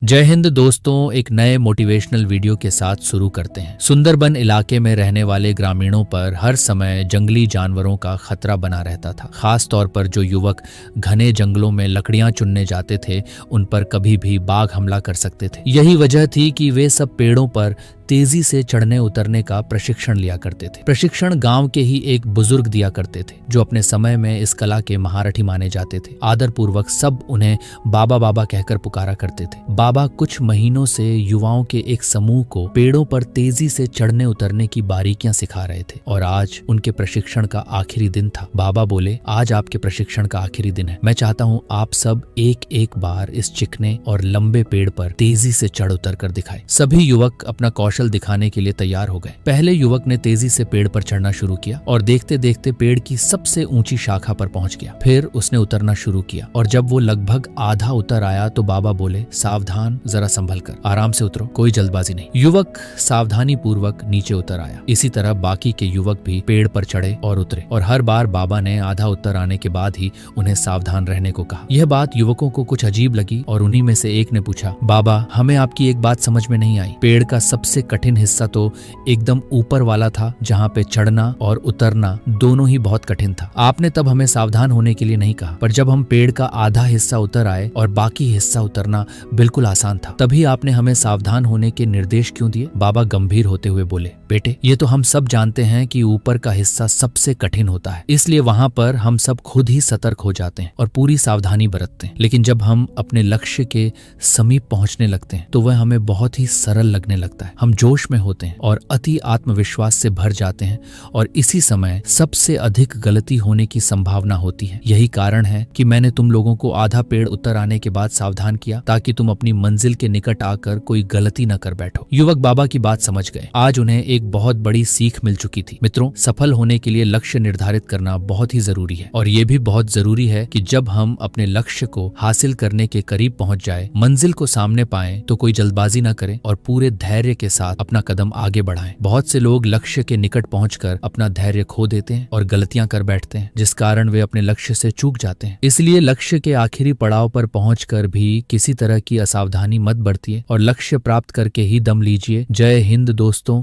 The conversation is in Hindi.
जय हिंद दोस्तों, एक नए मोटिवेशनल वीडियो के साथ शुरू करते हैं। सुंदरबन इलाके में रहने वाले ग्रामीणों पर हर समय जंगली जानवरों का खतरा बना रहता था। खास तौर पर जो युवक घने जंगलों में लकड़ियां चुनने जाते थे, उन पर कभी भी बाघ हमला कर सकते थे। यही वजह थी कि वे सब पेड़ों पर तेजी से चढ़ने उतरने का प्रशिक्षण लिया करते थे। प्रशिक्षण गांव के ही एक बुजुर्ग दिया करते थे, जो अपने समय में इस कला के महारथी माने जाते थे। आदर पूर्वक सब उन्हें बाबा बाबा कहकर पुकारा करते थे। बाबा कुछ महीनों से युवाओं के एक समूह को पेड़ों पर तेजी से चढ़ने उतरने की बारीकियां सिखा रहे थे, और आज उनके प्रशिक्षण का आखिरी दिन था। बाबा बोले, आज आपके प्रशिक्षण का आखिरी दिन है। मैं चाहता हूँ आप सब एक एक बार इस चिकने और लंबे पेड़ पर तेजी से चढ़ उतर कर दिखाए। सभी युवक अपना कौशल दिखाने के लिए तैयार हो गए। पहले युवक ने तेजी से पेड़ पर चढ़ना शुरू किया और देखते देखते पेड़ की सबसे ऊंची शाखा पर पहुंच गया। फिर उसने उतरना शुरू किया और जब वो लगभग आधा उतर आया तो बाबा बोले, सावधान, जरा संभल कर, आराम से उतरो, कोई जल्दबाजी नहीं। युवक सावधानी पूर्वक नीचे उतर आया। इसी तरह बाकी के युवक भी पेड़ पर चढ़े और उतरे, और हर बार बाबा ने आधा उतर आने के बाद ही उन्हें सावधान रहने को कहा। यह बात युवकों को कुछ अजीब लगी और उन्हीं में से एक ने पूछा, बाबा, हमें आपकी एक बात समझ में नहीं आई। पेड़ का सबसे कठिन हिस्सा तो एकदम ऊपर वाला था, जहाँ पे चढ़ना और उतरना दोनों ही बहुत कठिन था। आपने तब हमें सावधान होने के लिए नहीं कहा, पर जब हम पेड़ का आधा हिस्सा उतर आए और बाकी हिस्सा उतरना बिल्कुल आसान था, तभी आपने हमें सावधान होने के निर्देश क्यों दिए? बाबा गंभीर होते हुए बोले, बेटे, ये तो हम सब जानते हैं कि ऊपर का हिस्सा सबसे कठिन होता है, इसलिए वहां पर हम सब खुद ही सतर्क हो जाते हैं और पूरी सावधानी बरतते हैं। लेकिन जब हम अपने लक्ष्य के समीप पहुंचने लगते हैं तो वह हमें बहुत ही सरल लगने लगता है। हम जोश में होते हैं और अति आत्मविश्वास से भर जाते हैं, और इसी समय सबसे अधिक गलती होने की संभावना होती है। यही कारण है कि मैंने तुम लोगों को आधा पेड़ उतर आने के बाद सावधान किया, ताकि तुम अपनी मंजिल के निकट आकर कोई गलती न कर बैठो। युवक बाबा की बात समझ गए। आज उन्हें एक बहुत बड़ी सीख मिल चुकी थी। मित्रों, सफल होने के लिए लक्ष्य निर्धारित करना बहुत ही जरूरी है, और ये भी बहुत जरूरी है कि जब हम अपने लक्ष्य को हासिल करने के करीब पहुंच जाए, मंजिल को सामने पाएं, तो कोई जल्दबाजी न करें और पूरे धैर्य के साथ अपना कदम आगे बढ़ाएं। बहुत से लोग लक्ष्य के निकट पहुंचकर अपना धैर्य खो देते हैं और गलतियां कर बैठते हैं, जिस कारण वे अपने लक्ष्य से चूक जाते हैं। इसलिए लक्ष्य के आखिरी पड़ाव पर पहुंचकर भी किसी तरह की असावधानी मत बरतिए और लक्ष्य प्राप्त करके ही दम लीजिए। जय हिंद दोस्तों।